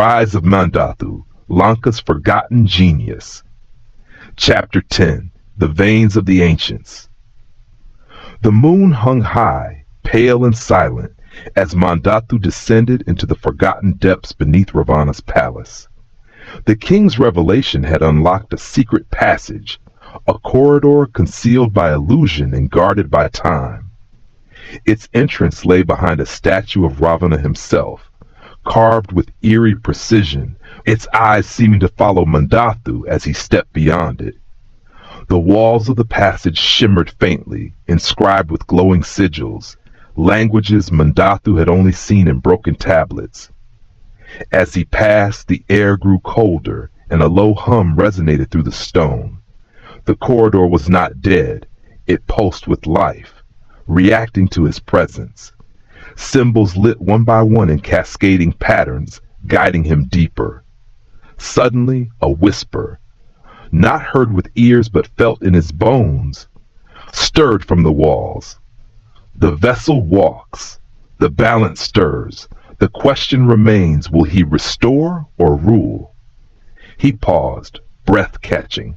Rise of Mandhathu, Lanka's Forgotten Genius. Chapter 10. The Veins of the Ancients. The moon hung high, pale and silent, as Mandhathu descended into the forgotten depths beneath Ravana's palace. The king's revelation had unlocked a secret passage, a corridor concealed by illusion and guarded by time. Its entrance lay behind a statue of Ravana himself, carved with eerie precision, its eyes seeming to follow Mandhathu as he stepped beyond it. The walls of the passage shimmered faintly, inscribed with glowing sigils, languages Mandhathu had only seen in broken tablets. As he passed, the air grew colder, and a low hum resonated through the stone. The corridor was not dead, it pulsed with life, reacting to his presence. Symbols lit one by one in cascading patterns, guiding him deeper. Suddenly, a whisper, not heard with ears but felt in his bones, stirred from the walls. The vessel walks, the balance stirs, the question remains, will he restore or rule? He paused, breath catching.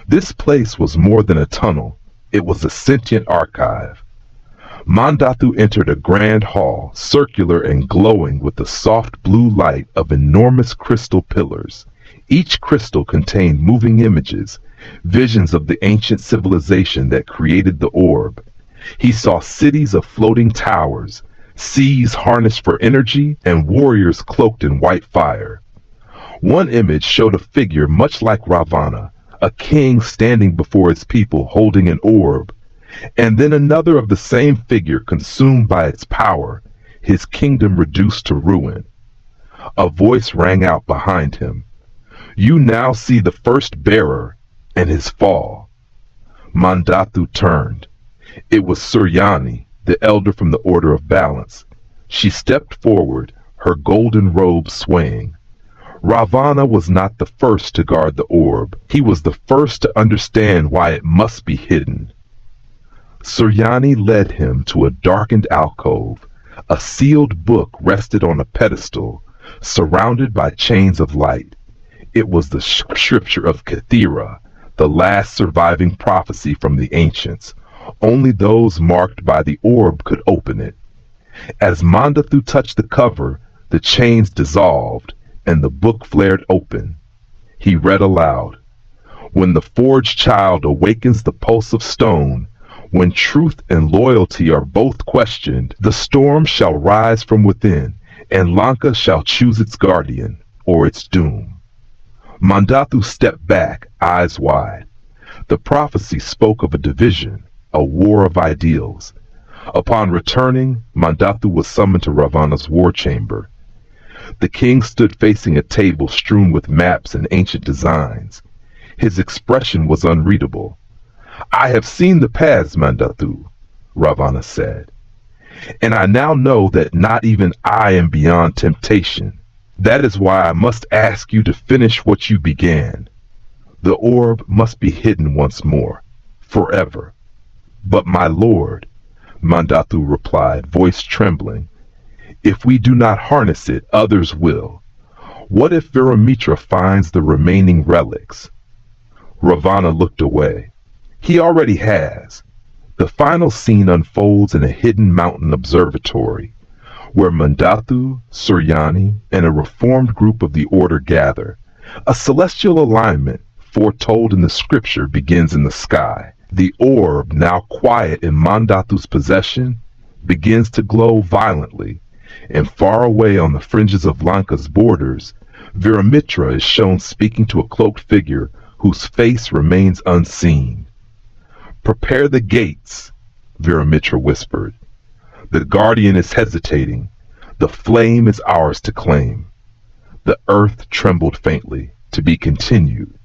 This place was more than a tunnel, it was a sentient archive. Mandhathu entered a grand hall, circular and glowing with the soft blue light of enormous crystal pillars. Each crystal contained moving images, visions of the ancient civilization that created the orb. He saw cities of floating towers, seas harnessed for energy, and warriors cloaked in white fire. One image showed a figure much like Ravana, a king standing before his people holding an orb, and then another of the same figure consumed by its power, his kingdom reduced to ruin. A voice rang out behind him. You now see the first bearer and his fall. Mandhathu turned. It was Suryani, the elder from the Order of Balance. She stepped forward, her golden robe swaying. Ravana was not the first to guard the orb. He was the first to understand why it must be hidden. Suryani led him to a darkened alcove. A sealed book rested on a pedestal, surrounded by chains of light. It was the scripture of Kathira, the last surviving prophecy from the ancients. Only those marked by the orb could open it. As Mandhathu touched the cover, the chains dissolved, and the book flared open. He read aloud, when the forged child awakens the pulse of stone, when truth and loyalty are both questioned, the storm shall rise from within, and Lanka shall choose its guardian, or its doom. Mandhathu stepped back, eyes wide. The prophecy spoke of a division, a war of ideals. Upon returning, Mandhathu was summoned to Ravana's war chamber. The king stood facing a table strewn with maps and ancient designs. His expression was unreadable. I have seen the paths, Mandhathu, Ravana said, and I now know that not even I am beyond temptation. That is why I must ask you to finish what you began. The orb must be hidden once more, forever. But my lord, Mandhathu replied, voice trembling, if we do not harness it, others will. What if Viramitra finds the remaining relics? Ravana looked away. He already has. The final scene unfolds in a hidden mountain observatory, where Mandhathu, Suryani, and a reformed group of the Order gather. A celestial alignment, foretold in the scripture, begins in the sky. The orb, now quiet in Mandhathu's possession, begins to glow violently, and far away on the fringes of Lanka's borders, Viramitra is shown speaking to a cloaked figure whose face remains unseen. Prepare the gates, Viramitra whispered. The guardian is hesitating. The flame is ours to claim. The earth trembled faintly, to be continued.